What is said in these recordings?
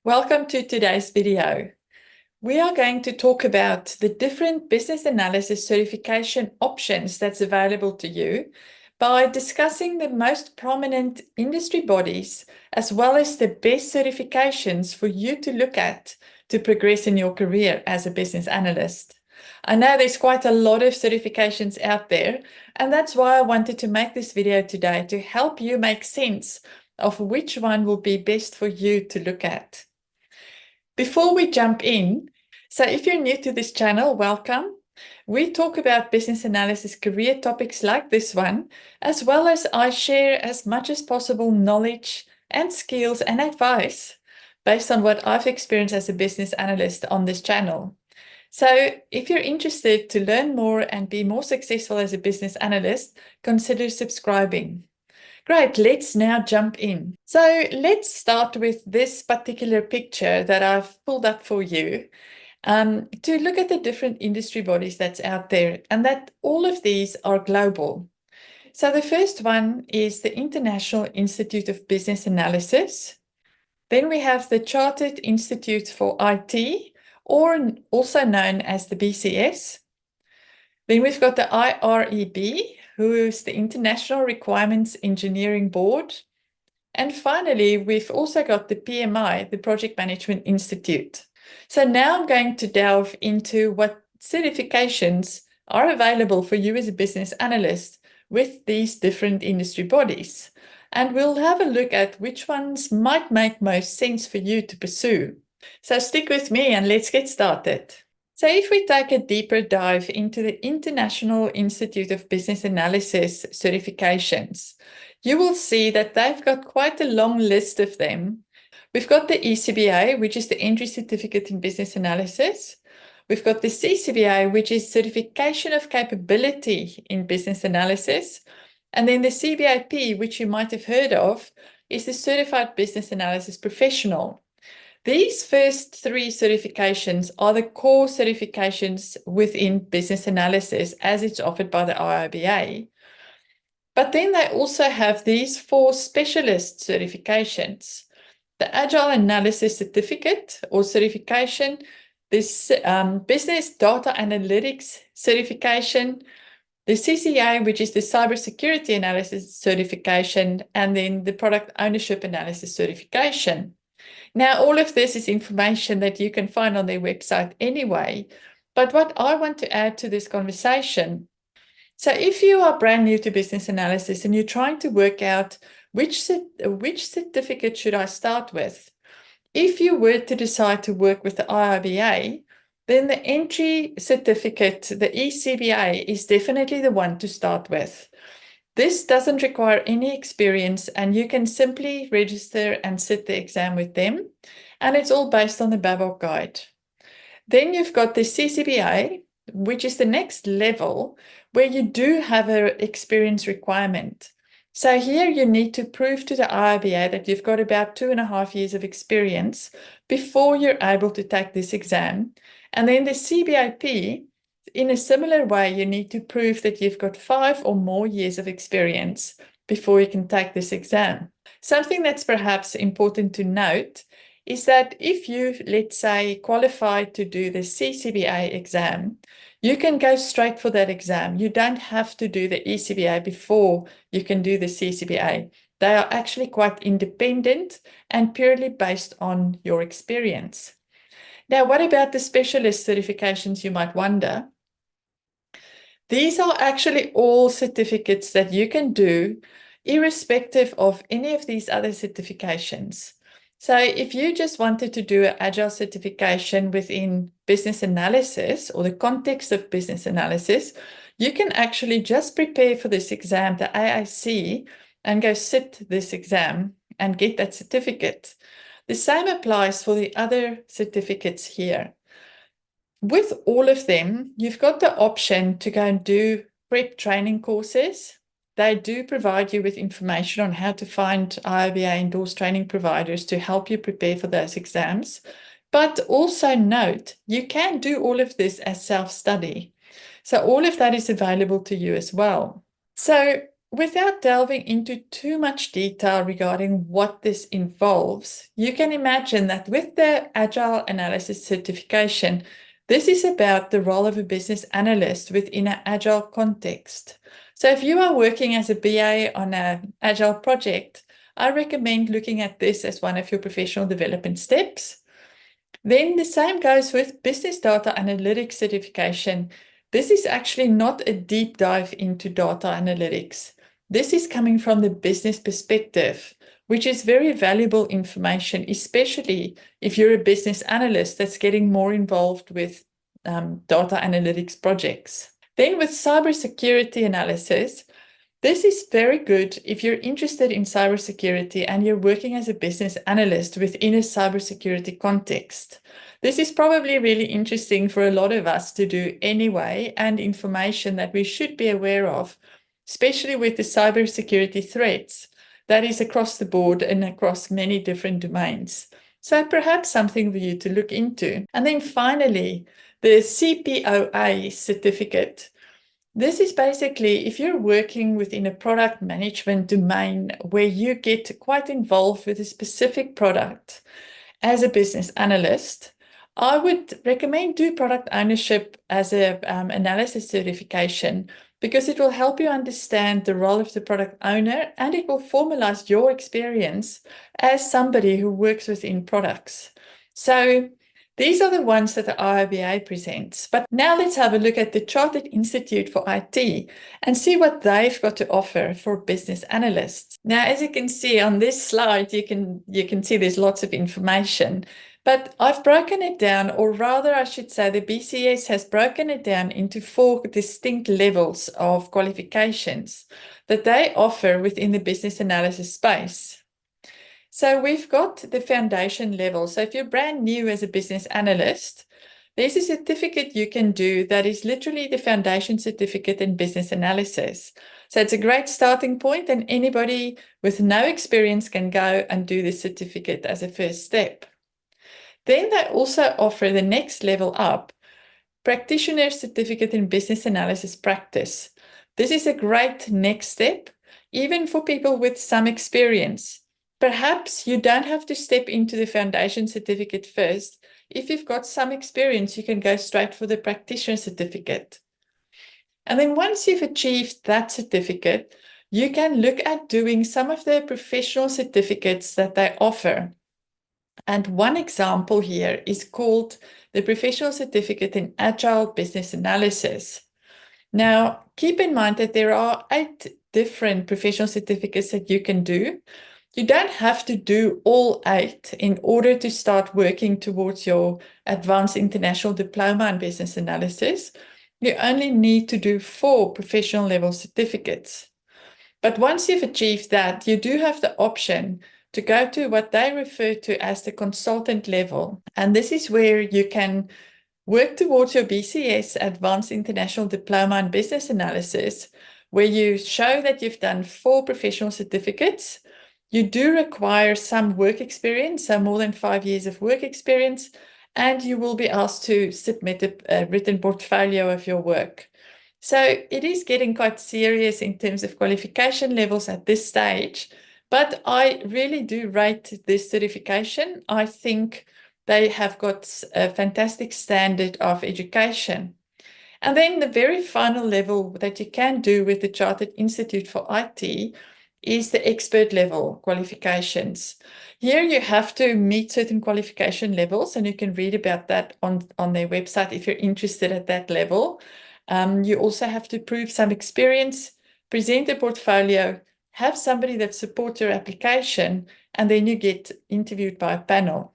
Welcome to today's video. We are going to talk about the different business analysis certification options that's available to you by discussing the most prominent industry bodies as well as the best certifications for you to look at to progress in your career as a business analyst. I know there's quite a lot of certifications out there, and that's why I wanted to make this video today to help you make sense of which one will be best for you to look at. Before we jump in, so if you're new to this channel, welcome. We talk about business analysis career topics like this one, as well as I share as much as possible knowledge and skills and advice based on what I've experienced as a business analyst on this channel. So if you're interested to learn more and be more successful as a business analyst, consider subscribing. Great, let's now jump in. So let's start with this particular picture that I've pulled up for you to look at the different industry bodies that's out there, and that all of these are global. So the first one is the International Institute of Business Analysis. Then we have the Chartered Institute for IT, or also known as the BCS. Then we've got the IREB, who is the International Requirements Engineering Board. And finally, we've also got the PMI, the Project Management Institute. So now I'm going to delve into what certifications are available for you as a business analyst with these different industry bodies. And we'll have a look at which ones might make most sense for you to pursue. So stick with me and let's get started. So if we take a deeper dive into the International Institute of Business Analysis certifications, you will see that they've got quite a long list of them. We've got the ECBA, which is the Entry Certificate in Business Analysis. We've got the CCBA, which is Certification of Capability in Business Analysis. And then the CBAP, which you might have heard of, is the Certified Business Analysis Professional. These first three certifications are the core certifications within business analysis as it's offered by the IIBA. But then they also have these four specialist certifications: the Agile Analysis Certificate or certification, this Business Data Analytics certification, the CCA, which is the Cybersecurity Analysis certification, and then the Product Ownership Analysis certification. Now, all of this is information that you can find on their website anyway. But what I want to add to this conversation, so if you are brand new to business analysis and you're trying to work out which certificate should I start with, if you were to decide to work with the IIBA, then the entry certificate, the ECBA, is definitely the one to start with. This doesn't require any experience, and you can simply register and sit the exam with them, and it's all based on the Babok guide. Then you've got the CCBA, which is the next level where you do have an experience requirement. So here you need to prove to the IIBA that you've got about 2.5 years of experience before you're able to take this exam. And then the CBAP, in a similar way, you need to prove that you've got 5 or more years of experience before you can take this exam. Something that's perhaps important to note is that if you, let's say, qualify to do the CCBA exam, you can go straight for that exam. You don't have to do the ECBA before you can do the CCBA. They are actually quite independent and purely based on your experience. Now, what about the specialist certifications, you might wonder? These are actually all certificates that you can do irrespective of any of these other certifications. So if you just wanted to do an Agile certification within business analysis or the context of business analysis, you can actually just prepare for this exam, the AIC, and go sit this exam and get that certificate. The same applies for the other certificates here. With all of them, you've got the option to go and do prep training courses. They do provide you with information on how to find IIBA endorsed training providers to help you prepare for those exams. But also note, you can do all of this as self-study. So all of that is available to you as well. So without delving into too much detail regarding what this involves, you can imagine that with the Agile Analysis Certification, this is about the role of a business analyst within an Agile context. So if you are working as a BA on an Agile project, I recommend looking at this as one of your professional development steps. Then the same goes with Business Data Analytics Certification. This is actually not a deep dive into data analytics. This is coming from the business perspective, which is very valuable information, especially if you're a business analyst that's getting more involved with data analytics projects. Then with cybersecurity analysis, this is very good if you're interested in cybersecurity and you're working as a business analyst within a cybersecurity context. This is probably really interesting for a lot of us to do anyway, and information that we should be aware of, especially with the cybersecurity threats that is across the board and across many different domains. So perhaps something for you to look into. And then finally, the CPOA certificate. This is basically if you're working within a product management domain where you get quite involved with a specific product as a business analyst, I would recommend do product ownership as an analysis certification, because it will help you understand the role of the product owner and it will formalize your experience as somebody who works within products. So these are the ones that the IIBA presents. But now let's have a look at the Chartered Institute for IT and see what they've got to offer for business analysts. Now, as you can see on this slide, you can see there's lots of information. But I've broken it down, or rather I should say the BCS has broken it down into 4 distinct levels of qualifications that they offer within the business analysis space. So we've got the foundation level. So if you're brand new as a business analyst, there's a certificate you can do that is literally the foundation certificate in business analysis. So it's a great starting point, and anybody with no experience can go and do this certificate as a first step. Then they also offer the next level up, Practitioner Certificate in Business Analysis Practice. This is a great next step, even for people with some experience. Perhaps you don't have to step into the foundation certificate first. If you've got some experience, you can go straight for the practitioner certificate. And then once you've achieved that certificate, you can look at doing some of the professional certificates that they offer. And one example here is called the Professional Certificate in Agile Business Analysis. Now, keep in mind that there are 8 different professional certificates that you can do. You don't have to do all 8 in order to start working towards your Advanced International Diploma in Business Analysis. You only need to do 4 professional level certificates. But once you've achieved that, you do have the option to go to what they refer to as the consultant level. And this is where you can work towards your BCS Advanced International Diploma in Business Analysis, where you show that you've done 4 professional certificates. You do require some work experience, so more than 5 years of work experience, and you will be asked to submit a written portfolio of your work. So it is getting quite serious in terms of qualification levels at this stage, but I really do rate this certification. I think they have got a fantastic standard of education. And then the very final level that you can do with the Chartered Institute for IT is the expert level qualifications. Here you have to meet certain qualification levels, and you can read about that on their website if you're interested at that level. You also have to prove some experience, present a portfolio, have somebody that supports your application, and then you get interviewed by a panel.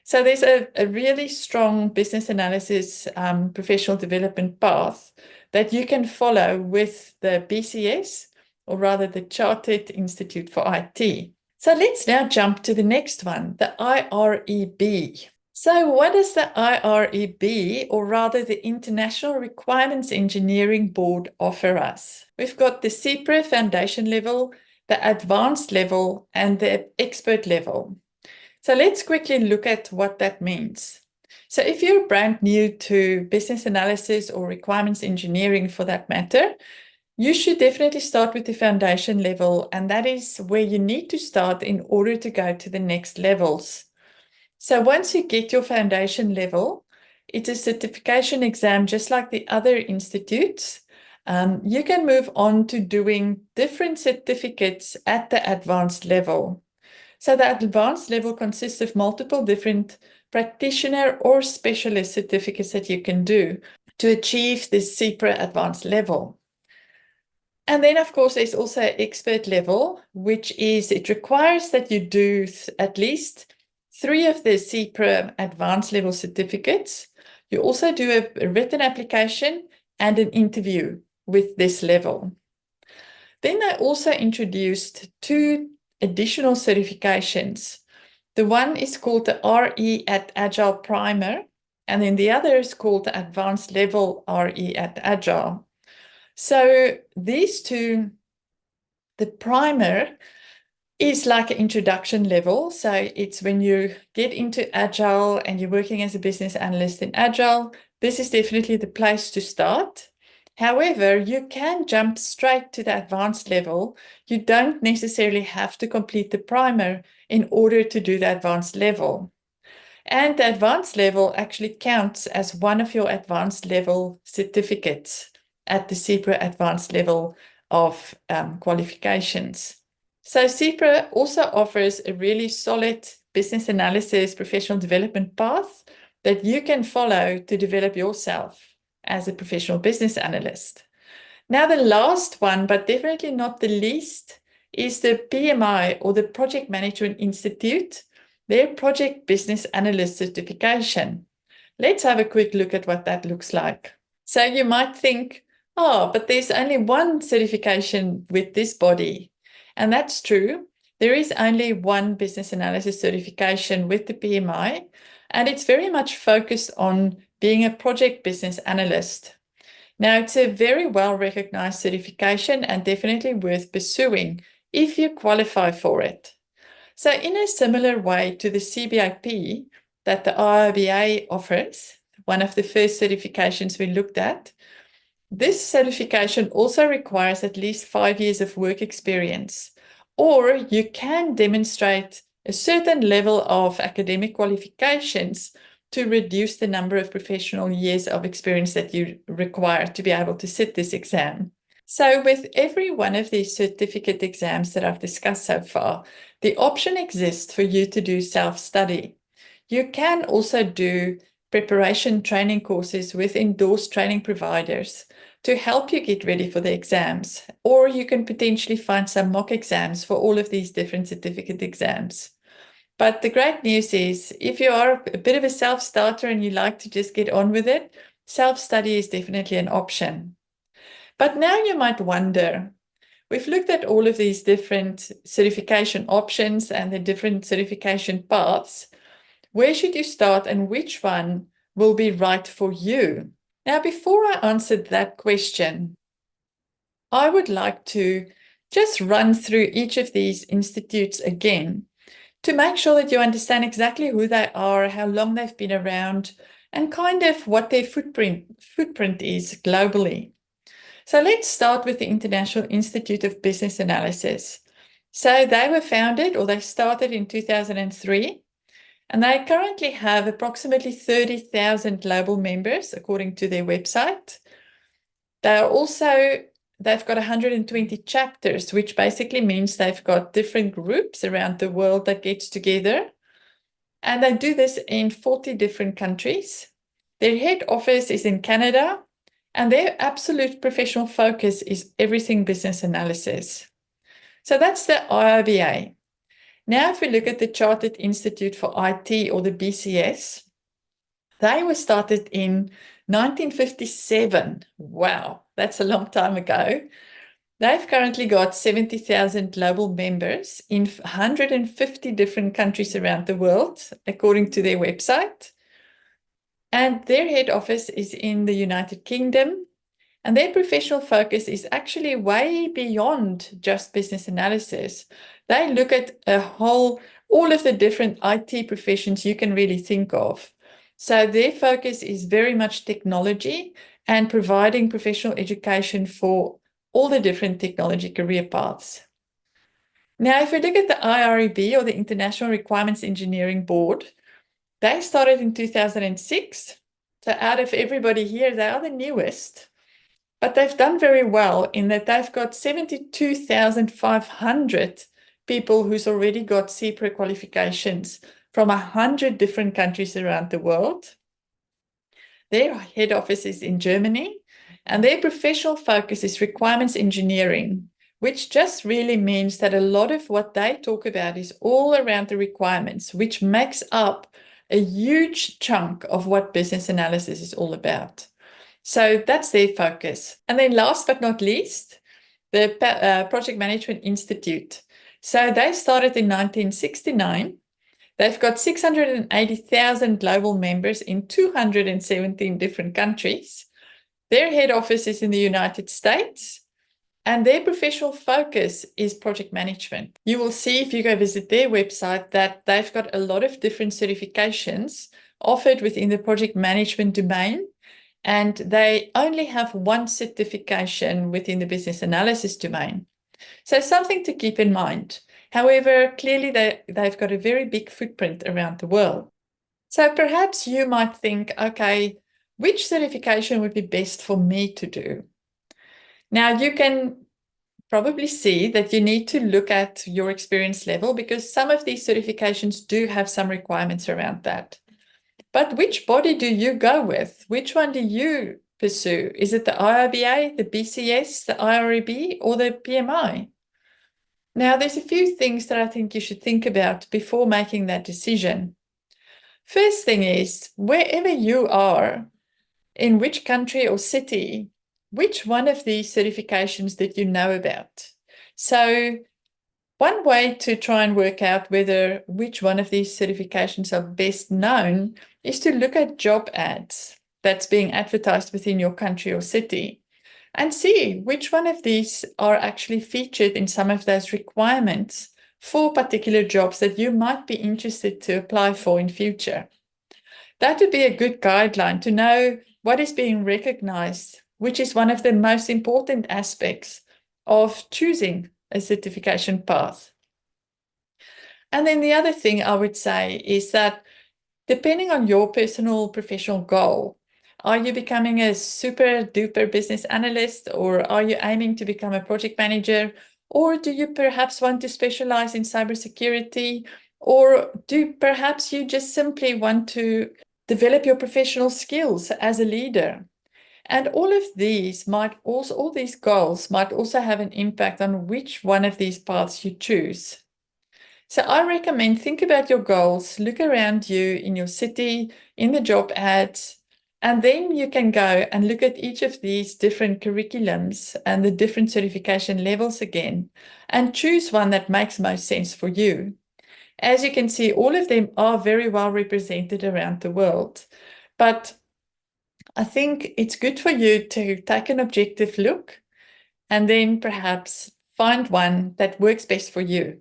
So there's a really strong business analysis professional development path that you can follow with the BCS, or rather the Chartered Institute for IT. So let's now jump to the next one, the IREB. So what does the IREB, or rather the International Requirements Engineering Board, offer us? We've got the CPRE foundation level, the advanced level, and the expert level. So let's quickly look at what that means. So if you're brand new to business analysis or requirements engineering for that matter, You should definitely start with the foundation level, and that is where you need to start in order to go to the next levels. So once you get your foundation level, it's a certification exam just like the other institutes. You can move on to doing different certificates at the advanced level. So the advanced level consists of multiple different practitioner or specialist certificates that you can do to achieve the CPRE advanced level. And then, of course, there's also expert level, which is it requires that you do at least 3 of the CPRE advanced level certificates. You also do a written application and an interview with this level. Then they also introduced 2 additional certifications. The one is called the RE at Agile Primer, and then the other is called the Advanced Level RE at Agile. So these 2, the primer is like an introduction level. So it's when you get into Agile and you're working as a business analyst in Agile, this is definitely the place to start. However, you can jump straight to the advanced level. You don't necessarily have to complete the primer in order to do the advanced level. And the advanced level actually counts as one of your advanced level certificates at the CPRE advanced level of qualifications. So CPRE also offers a really solid business analysis professional development path that you can follow to develop yourself as a professional business analyst. Now, the last one, but definitely not the least, is the PMI, or the Project Management Institute, their Project Business Analyst Certification. Let's have a quick look at what that looks like. So you might think, oh, but there's only one certification with this body. And that's true. There is only one business analysis certification with the PMI, and it's very much focused on being a project business analyst. Now, it's a very well-recognized certification and definitely worth pursuing if you qualify for it. So in a similar way to the CBAP that the IIBA offers, one of the first certifications we looked at, this certification also requires at least 5 years of work experience, or you can demonstrate a certain level of academic qualifications to reduce the number of professional years of experience that you require to be able to sit this exam. So with every one of these certificate exams that I've discussed so far, the option exists for you to do self-study. You can also do preparation training courses with endorsed training providers to help you get ready for the exams, or you can potentially find some mock exams for all of these different certificate exams. But the great news is, if you are a bit of a self-starter and you like to just get on with it, self-study is definitely an option. But now you might wonder, we've looked at all of these different certification options and the different certification paths. Where should you start and which one will be right for you? Now, before I answer that question, I would like to just run through each of these institutes again to make sure that you understand exactly who they are, how long they've been around, and kind of what their footprint is globally. So let's start with the International Institute of Business Analysis. So they were founded, or they started in 2003, and they currently have approximately 30,000 global members, according to their website. They've got 120 chapters, which basically means they've got different groups around the world that gets together. And they do this in 40 different countries. Their head office is in Canada, and their absolute professional focus is everything business analysis. So that's the IIBA. Now, if we look at the Chartered Institute for IT, or the BCS, they were started in 1957. Wow, that's a long time ago. They've currently got 70,000 global members in 150 different countries around the world, according to their website. And their head office is in the United Kingdom. And their professional focus is actually way beyond just business analysis. They look at all of the different IT professions you can really think of. So their focus is very much technology and providing professional education for all the different technology career paths. Now, if we look at the IREB, or the International Requirements Engineering Board, they started in 2006. So out of everybody here, they are the newest. But they've done very well in that they've got 72,500 people who's already got CPRE qualifications from 100 different countries around the world. Their head office is in Germany, and their professional focus is requirements engineering, which just really means that a lot of what they talk about is all around the requirements, which makes up a huge chunk of what business analysis is all about. So that's their focus. And then last but not least, the Project Management Institute. So they started in 1969. They've got 680,000 global members in 217 different countries. Their head office is in the United States, and their professional focus is project management. You will see if you go visit their website that they've got a lot of different certifications offered within the project management domain, and they only have one certification within the business analysis domain. So something to keep in mind. However, clearly they've got a very big footprint around the world. So perhaps you might think, okay, which certification would be best for me to do? Now, you can probably see that you need to look at your experience level, because some of these certifications do have some requirements around that. But which body do you go with? Which one do you pursue? Is it the IIBA, the BCS, the IREB, or the PMI? Now, there's a few things that I think you should think about before making that decision. First thing is, wherever you are, in which country or city, which one of these certifications did you know about? So one way to try and work out which one of these certifications are best known is to look at job ads that's being advertised within your country or city, and see which one of these are actually featured in some of those requirements for particular jobs that you might be interested to apply for in future. That would be a good guideline to know what is being recognized, which is one of the most important aspects of choosing a certification path. And then the other thing I would say is that depending on your personal professional goal, are you becoming a super duper business analyst, or are you aiming to become a project manager, or do you perhaps want to specialize in cybersecurity, or do perhaps you just simply want to develop your professional skills as a leader? And all these goals might also have an impact on which one of these paths you choose. So I recommend think about your goals, look around you in your city, in the job ads, and then you can go and look at each of these different curriculums and the different certification levels again, and choose one that makes most sense for you. As you can see, all of them are very well represented around the world, but I think it's good for you to take an objective look and then perhaps find one that works best for you.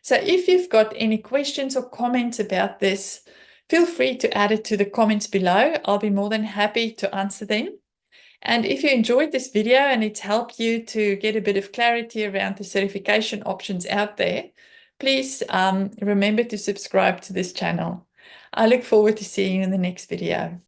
So if you've got any questions or comments about this, feel free to add it to the comments below. I'll be more than happy to answer them. And if you enjoyed this video and it's helped you to get a bit of clarity around the certification options out there, please remember to subscribe to this channel. I look forward to seeing you in the next video.